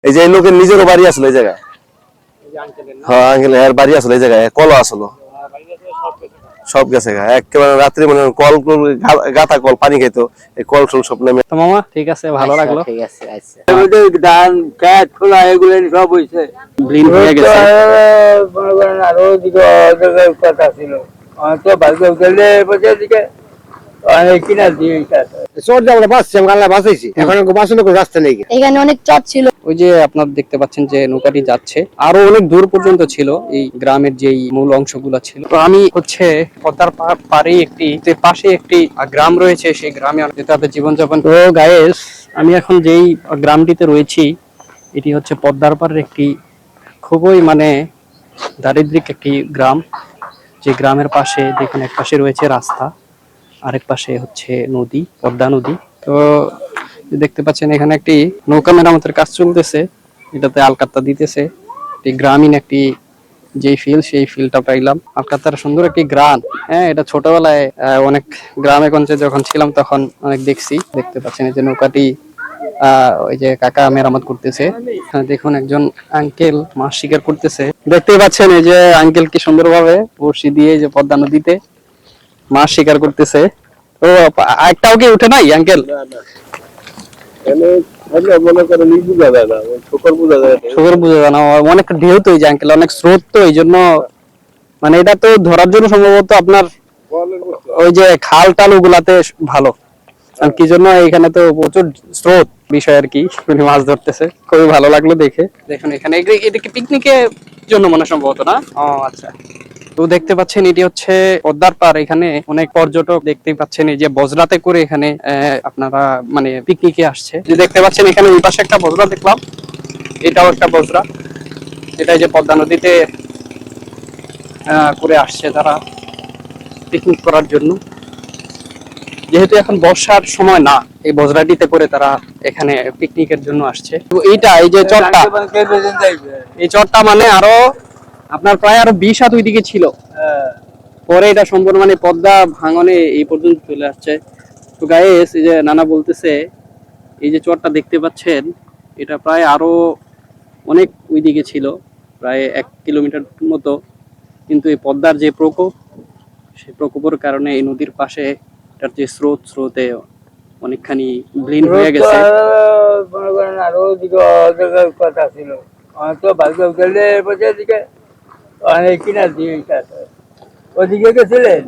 এই যে লোকের নিজেরও বাড়ি আসলো এই জায়গায়। হ্যাঁ আঙ্কেল এর বাড়ি আসলো এই জায়গায়, কল আসলো সব গেছে একেবারে রাত্রে মানে কল গাথা কল পানি খাইতো, এই কল টল সব নেমে। তো মামা ঠিক আছে, ভালো লাগলো। ঠিক আছে আচ্ছা ধান খেত খোলা এগুলো সব হইছে ব্লিন হয়ে গেছে। মনে করেন আরো দিকে কথা ছিল তো ভাগ্য গেলে বসে দিকে কিনা দিয়ে এখানে অনেক চট ছিল। ওই যে আপনার দেখতে পাচ্ছেন যে নৌকাটি যাচ্ছে, আরো অনেক দূর পর্যন্ত ছিল এই গ্রামের যেই মূল অংশগুলো ছিল। তো আমি হচ্ছে পদ্মার পাড়ে একটি যে পাশে একটি গ্রাম রয়েছে, সেই গ্রামে তাদের জীবনযাপন। তো গায়েস আমি এখন যেই গ্রামটিতে রয়েছি, এটি হচ্ছে পদ্মার পাড়ের একটি খুবই মানে দারিদ্রিক একটি গ্রাম। যে গ্রামের পাশে দেখুন, এক পাশে রয়েছে রাস্তা, আরেক পাশে হচ্ছে নদী, পদ্মা নদী। তো দেখতে পাচ্ছেন এখানে একটি নৌকা মেরামতের কাজ চলতেছে, এটাতে আলকাত্তা দিতেছে। একটি গ্রামীণ একটি যে ফিল, সেই ফিলটা পাইলাম। আলকাত্তার সুন্দর একটি গ্রাম। হ্যাঁ, এটা ছোটবেলায় অনেক গ্রামে গঞ্জে যখন ছিলাম তখন অনেক দেখছি। দেখতে পাচ্ছেন এই যে নৌকাটি ওই যে কাকা মেরামত করতেছে। দেখুন একজন আঙ্কেল মাছ শিকার করতেছে, দেখতে পাচ্ছেন এই যে আঙ্কেল কি সুন্দরভাবে বড়শি দিয়ে যে পদ্মা নদীতে মাছ শিকার করতেছে। ও একটাও কি উঠে নাই আঙ্কেল? অনেক ঢেউ তো এই যে আঙ্কেল, অনেক স্রোত, তো এই জন্য মানে এটা তো ধরার জন্য সম্ভবত আপনার ওই যে খাল টাল ওগুলাতে ভালো, কি জন্য এখানে তো প্রচুর স্রোত বিষয় আর কি, উনি মাছ ধরতেছে। খুবই ভালো লাগলো দেখে। দেখুন এখানে এটা কি পিকনিকের জন্য মনে সম্ভবত না? ও আচ্ছা। তো দেখতে পাচ্ছেন এটি হচ্ছে পদ্মার পাড়। এখানে অনেক পর্যটক দেখতে পাচ্ছেন এই যে বজরাতে করে এখানে আপনারা মানে পিকনিকে আসছে। যে দেখতে পাচ্ছেন এখানে ওই পাশে একটা বজরা দেখলাম, এটাও একটা বজরা। এটা যে পদ্মা নদীতে করে আসছে তারা পিকনিক করার জন্য। যেহেতু এখন বর্ষার সময় না, এই বজরাটিতে করে তারা এখানে পিকনিকের জন্য আসছে। তো এইটা এই যে চটটা, এই চটটা মানে আরো আপনার প্রায় আরো 20 হাত ওইদিকে ছিল, পরে এটা সম্পূর্ণ মানে পদ্মা ভাঙনে এই পর্যন্ত চলে আসছে। তো গাইস এই যে নানা বলতেছে এই যে চরটা দেখতে পাচ্ছেন, এটা প্রায় আরো অনেক ওইদিকে ছিল, প্রায় 1 কিলোমিটার মতো। কিন্তু এই পদ্মার যে প্রকোপ, সেই প্রকোপের কারণে এই নদীর পাশে এটার যে স্রোতে অনেকখানি ব্লিন হয়ে গেছে। মনে করেন আরো দিকে কথা ছিল তো ভাগ্য গেলে বসে দিকে কিনা দিয়ে ওদিকে গেছিলেন?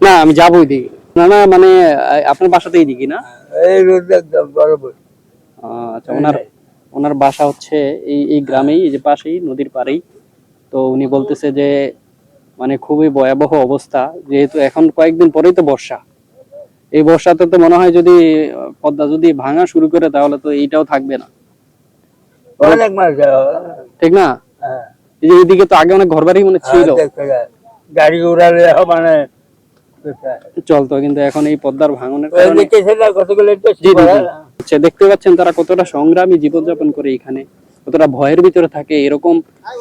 না আমি যাবো ওইদিকে। না না মানে আপনার বাসাতেই দিকে না? এই রোড একদম বরাবর। আচ্ছা, ওনার বাসা হচ্ছে এই গ্রামেই, এই যে পাশেই নদীর পাড়েই। তো উনি বলতেছে যে মানে খুবই ভয়াবহ অবস্থা, যেহেতু এখন কয়েকদিন পরেই তো বর্ষা। এই বর্ষাতে তো মনে হয় যদি পদ্মা যদি ভাঙা শুরু করে তাহলে তো এইটাও থাকবে না, ঠিক না? এই যে এইদিকে তো আগে অনেক ঘরবাড়ি মনে ছিল, গাড়ি উড়ালে মানে চলতো, কিন্তু এখন এই পদ্মার ভাঙনের দেখতে পাচ্ছেন তারা কতটা সংগ্রামী জীবনযাপন করে এখানে, কতটা ভয়ের ভিতরে থাকে। এরকম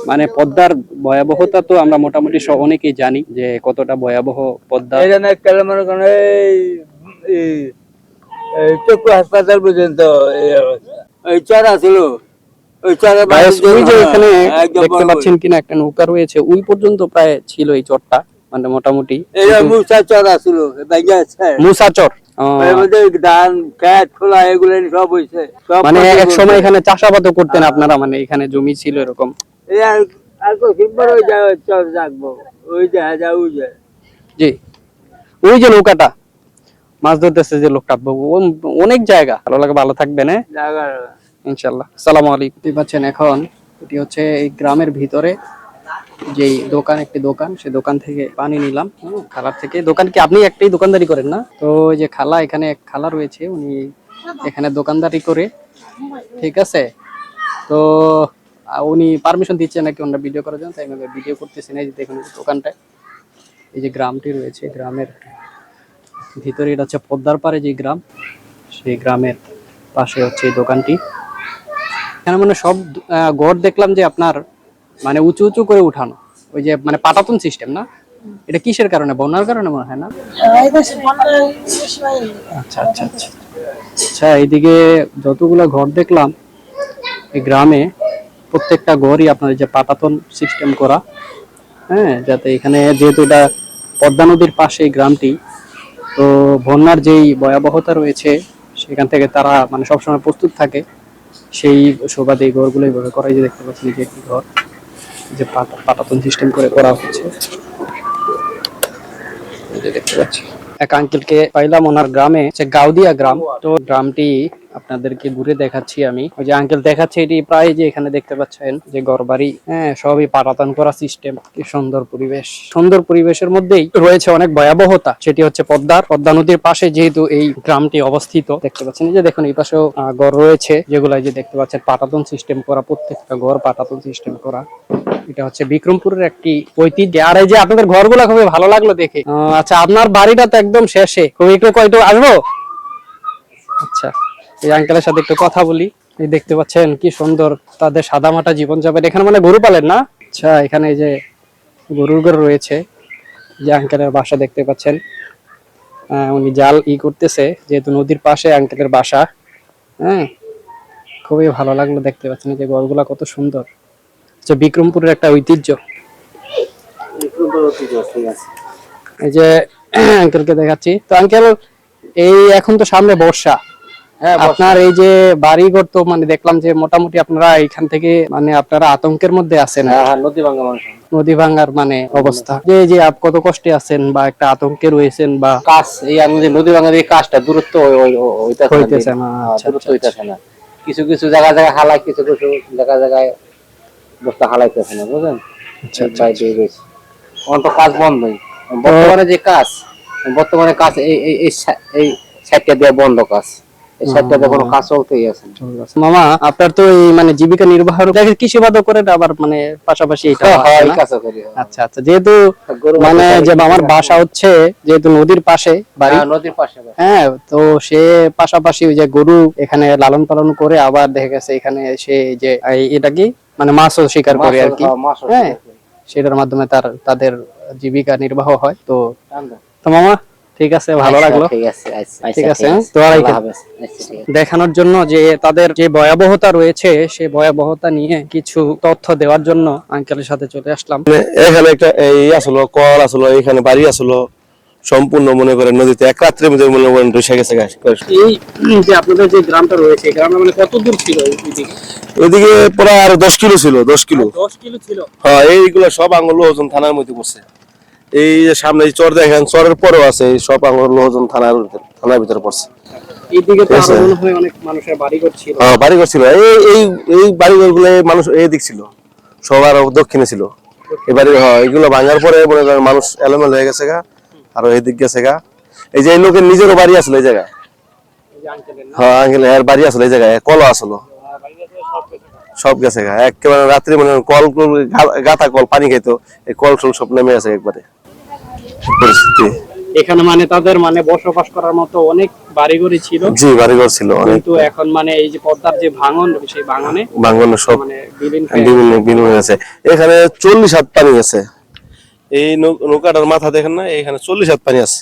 মানে পদ্মার ভয়াবহতা তো আমরা মোটামুটি অনেকেই জানি যে কতটা ভয়াবহ পদ্মা। চক্ষু হাসপাতাল পর্যন্ত ওই চড়া ছিল, ওই চড়া এখানে দেখতে পাচ্ছেন কিনা একটা নৌকা রয়েছে, ওই পর্যন্ত প্রায় ছিল এই চরটা, মানে মোটামুটি মুসা চড়া ছিল, মুসা চর। ধান খেত খোলা এগুলো সব হয়েছে। মানে এক সময় এখানে চাষাবাদও করতেন আপনারা, মানে এখানে জমি ছিল এরকম? জি, ওই যে নৌকাটা মাছ ধরতেছে যে লোকটা, অনেক জায়গা। ভালো লাগে, ভালো থাকবেন ইনশাল্লাহ। আসসালামু আলাইকুম। দেখতে পাচ্ছেন এখন এটি হচ্ছে এই গ্রামের ভিতরে যেই দোকান, একটি দোকান, সেই দোকান থেকে পানি নিলাম খালার থেকে। দোকান কি আপনি একটাই দোকানদারি করেন না? তো ওই যে খালা, এখানে এক খালা রয়েছে, উনি এখানে দোকানদারি করে, ঠিক আছে। তো উনি পারমিশন দিচ্ছে নাকি ওনারা ভিডিও করার জন্য, তাই আমি ভিডিও করতেছি না। এই যে দেখুন দোকানটায় এই যে গ্রামটি রয়েছে, গ্রামের ভিতরে এটা হচ্ছে পদ্মার পাড়ে যে গ্রাম, সেই গ্রামের পাশে হচ্ছে এই দোকানটি। এখানে মানে সব ঘর দেখলাম যে আপনার মানে উঁচু উঁচু করে উঠানো, ওই যে মানে পাটাতন সিস্টেম না? এটা কিসের কারণে? বন্যার কারণে মনে হয় না? আচ্ছা আচ্ছা আচ্ছা আচ্ছা। এইদিকে যতগুলো ঘর দেখলাম এই গ্রামে প্রত্যেকটা ঘরই আপনার যে পাটাতন সিস্টেম করা, হ্যাঁ, যাতে এখানে যেহেতু এটা পদ্মা নদীর পাশে এই গ্রামটি, তো বন্যার যেই ভয়াবহতা রয়েছে সেখান থেকে তারা মানে সবসময় প্রস্তুত থাকে, সেই সুবাদে এই ঘরগুলো এইভাবে করা। এই যে দেখতে পাচ্ছেন যে একটি ঘর যে পাটাতন সিস্টেম করে করা হচ্ছে, এই যে দেখতে পাচ্ছি। এক আঙ্কেলকে পাইলাম ওনার গ্রামে, যে গাউদিয়া গ্রাম, তো গ্রামটি আপনাদেরকে ঘুরে দেখাচ্ছি আমি। ওই যে আঙ্কেল দেখাচ্ছে, এটি প্রায় যে এখানে দেখতে পাচ্ছেন যে ঘরবাড়ি, হ্যাঁ, সবই পাটাতন করা সিস্টেম। কি সুন্দর পরিবেশ, সুন্দর পরিবেশের মধ্যেই রয়েছে অনেক ভয়াবহতা, সেটি হচ্ছে পদ্মা নদীর পাশে যেহেতু এই গ্রামটি অবস্থিত। দেখতে পাচ্ছেন এই যে দেখুন এই পাশেও ঘর রয়েছে, যেগুলো যে দেখতে পাচ্ছেন পাটাতন সিস্টেম করা, প্রত্যেকটা ঘর পাটাতন সিস্টেম করা। এটা হচ্ছে বিক্রমপুরের একটি ঐতিহ্য। আর এই যে আপনাদের ঘরগুলো খুবই ভালো লাগলো দেখে। আচ্ছা, আপনার বাড়িটা তো একদম শেষে, খুবই একটু কয়টু আসবো? আচ্ছা, এই আঙ্কেলের সাথে একটু কথা বলি। এই দেখতে পাচ্ছেন কি সুন্দর তাদের সাদামাটা জীবনযাপন। এখানে মানে গরু পালেন না? আচ্ছা, এখানে এই যে গরুর ঘর রয়েছে, যে আঙ্কেলের বাসা দেখতে পাচ্ছেন। উনি জাল করতেছে, যেহেতু নদীর পাশে আঙ্কেলের বাসা। হ্যাঁ, খুবই ভালো লাগলো দেখতে পাচ্ছেন যে ঘরগুলা কত সুন্দর। বিক্রমপুরের একটা ঐতিহ্য। এই যে আঙ্কেলকে দেখাচ্ছি। তো আঙ্কেল, এই এখন তো সামনে বর্ষা, আপনার এই যে বাড়িঘর তো মানে দেখলাম যে মোটামুটি আপনারা এখান থেকে মানে আপনারা আতঙ্কের মধ্যে আছেন। নদী ভাঙ্গার মানে অবস্থা, যে কত কষ্টে আছেন বা একটা আতঙ্কে রয়েছেন বা কাজ, এই আমাদের নদী ভাঙ্গার এই কাজটা দূরত্ব হইতেছে না। দূরত্ব হইতেছে না, কিছু কিছু জায়গায় হালাই, কিছু কিছু জায়গায় বস্তা হালাইতেছে না, বুঝলেন? কাজ বন্ধই বর্তমানে কাজ এই সাইডটা দিয়ে বন্ধ, কাজ এই সাইডটাতে কোনো কাজ চলতেই আছে। মামা, আপনার তো এই মানে জীবিকা নির্বাহ কৃষিবাদও করেন, আবার মানে পাশাপাশি এটা। আচ্ছা আচ্ছা, যেহেতু মানে যে আমার বাসা হচ্ছে যেহেতু নদীর পাশে বাড়ি, নদীর পাশে, হ্যাঁ, তো সে পাশাপাশি ওই যে গরু এখানে লালন পালন করে, আবার দেখা গেছে এখানে সে যে এটা কি মানে মাছও শিকার করে আর কি, হ্যাঁ, সেটার মাধ্যমে তাদের জীবিকা নির্বাহ হয়। তো মামা ঠিক আছে, ভালো লাগলো। ঠিক আছে, তো দেখানোর জন্য যে তাদের যে ভয়াবহতা রয়েছে, সেই ভয়াবহতা নিয়ে কিছু তথ্য দেওয়ার জন্য আঙ্কেলের সাথে চলে আসলাম। এখানে একটা এই আসলো কল আসলো, এখানে বাড়ি আসলো, সম্পূর্ণ মনে করেন নদীতে এক রাত্রের মধ্যে মনে করেন ডুবে গেছে। এই যে আপনাদের যে গ্রামটা রয়েছে, গ্রামটা মানে কত দূর ছিল ওইদিকে? প্রায় আরো 10 কিলো ছিল। 10 কিলো ছিল। হ্যাঁ, এইগুলো সব আঙ্গুল লোহজন থানার মধ্যে পড়ছে। এই যে সামনে চর দেখেন, চরের পরেও আছে, এই সব আঙ্গুল লোহজন থানার ভিতরে পড়ছে। এইদিকে তো আরো মনে হয় অনেক মানুষের বাড়িঘর ছিল। হ্যাঁ, বাড়িঘর ছিল। এই বাড়িঘর গুলো মানুষ এইদিক ছিল, সব আরো দক্ষিণে ছিল। এই বাড়ি, হ্যাঁ, এগুলো ভাঙার পরে মনে করেন মানুষ এলোমেলো হয়ে গেছে গা, আরো এইদিক গেছে গা। এই যে এই লোকের নিজেরও বাড়ি আসলো এই জায়গায়। হ্যাঁ, আঙ্কেল এর বাড়ি আসলো এই জায়গায়, কল আসলো, সব গেছে গা। একেবারে রাত্রি মনে কল গাতা কল পানি খাইতো, এই কল সব নেমে গেছে একবারে পরিস্থিতি। এখানে মানে তাদের মানে বসবাস করার মতো অনেক বাড়িঘরই ছিল। জি, বাড়িঘর ছিল অনেক, কিন্তু এখন মানে এই যে পদ্মার যে ভাঙন, সেই ভাঙন সব মানে বিলীন হয়ে গেছে। এখানে 40 হাত পানি আছে। এই নৌকাটার মাথা দেখেন না, এখানে 40 হাত পানি আছে।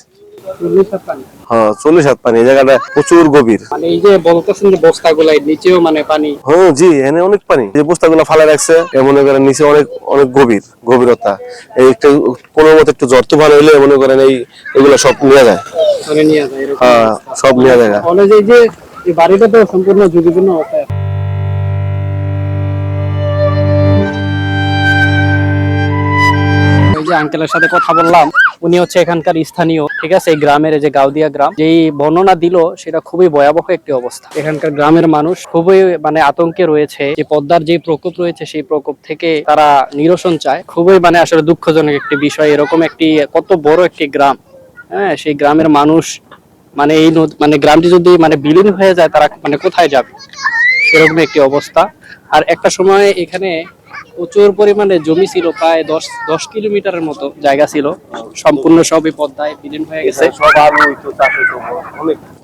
40 হাত পানি? হ্যাঁ, 40 হাত পানি। এই জায়গাটা প্রচুর গভীর। মানে এই যে বলতেছেন যে বস্তাগুলা নিচেও মানে পানি? হ্যাঁ জি, এখানে অনেক পানি। যে বস্তাগুলো ফালা রাখছে, মনে করেন নিচে অনেক অনেক গভীরতা। এই একটু কোনো মতে একটু জ্বর তুফান হইলে মনে করেন এগুলো সব নিয়ে যায়। হ্যাঁ, সব নিয়ে যায়। এই বাড়িটা তো সম্পূর্ণ ঝুঁকিপূর্ণ অবস্থায়। ওই যে আঙ্কেলের সাথে কথা বললাম, উনি হচ্ছে এখানকার স্থানীয়, ঠিক আছে। এই গ্রামের যে গাউদিয়া গ্রাম, যেই বর্ণনা দিল সেটা খুবই ভয়াবহ একটি অবস্থা। এখানকার গ্রামের মানুষ খুবই মানে আতঙ্কে রয়েছে, যে পদ্মার যে প্রকোপ রয়েছে সেই প্রকোপ থেকে তারা নিরসন চায়। খুবই মানে আসলে দুঃখজনক একটি বিষয়, এরকম একটি কত বড় একটি গ্রাম, হ্যাঁ, সেই গ্রামের মানুষ মানে এই মানে গ্রামটি যদি মানে বিলীন হয়ে যায়, তারা মানে কোথায় যাবে, এরকম একটি অবস্থা। আর একটা সময় এখানে প্রচুর পরিমাণে জমি ছিল, প্রায় 10 কিলোমিটারের মতো জায়গা ছিল, সম্পূর্ণ সবই পদ্মায় বিলীন হয়ে গেছে।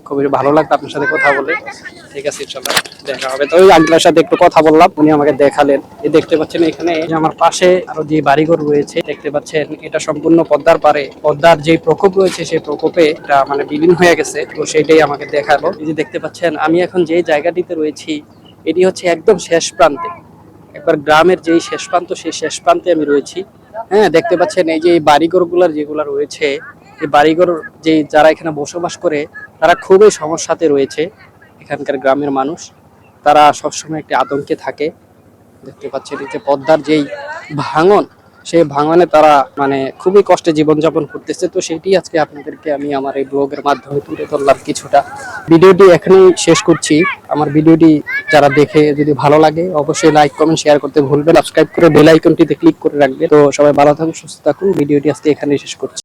খুবই ভালো লাগতো আপনার সাথে কথা বলে। ঠিক আছে, ইনশাআল্লাহ দেখা হবে। তো ওই আঙ্কেলের সাথে একটু কথা বললাম, উনি আমাকে দেখালেন। এই দেখতে পাচ্ছেন এখানে আমার পাশে আরো যে বাড়িঘর রয়েছে দেখতে পাচ্ছেন, এটা সম্পূর্ণ পদ্মার পারে। পদ্মার যে প্রকোপ রয়েছে সেই প্রকোপে এটা মানে বিলীন হয়ে গেছে, তো সেটাই আমাকে দেখালো। এই যে দেখতে পাচ্ছেন আমি এখন যে জায়গাটিতে রয়েছি, এটি হচ্ছে একদম শেষ প্রান্তে, একবার গ্রামের যেই শেষ প্রান্ত সেই শেষ প্রান্তে আমি রয়েছি। হ্যাঁ, দেখতে পাচ্ছেন এই যে এই বাড়িঘরগুলোর যেগুলো রয়েছে, এই বাড়িঘর যে যারা এখানে বসবাস করে তারা খুবই সমস্যাতে রয়েছে। এখানকার গ্রামের মানুষ তারা সবসময় একটি আতঙ্কে থাকে। দেখতে পাচ্ছেন এই যে পদ্মার যেই ভাঙন, সেই ভাঙনে তারা মানে খুবই কষ্টে জীবনযাপন করতেছে। তো সেটি আজকে আপনাদেরকে আমি আমার এই ব্লগের মাধ্যমে তুলে ধরলাম কিছুটা। ভিডিওটি এখানেই শেষ করছি। আমার ভিডিওটি যারা দেখে যদি ভালো লাগে অবশ্যই লাইক কমেন্ট শেয়ার করতে ভুলবেন, সাবস্ক্রাইব করে বেল আইকনটিতে ক্লিক করে রাখবেন। তো সবাই ভালো থাকুন, সুস্থ থাকুন। ভিডিওটি আজকে এখানেই শেষ করছি।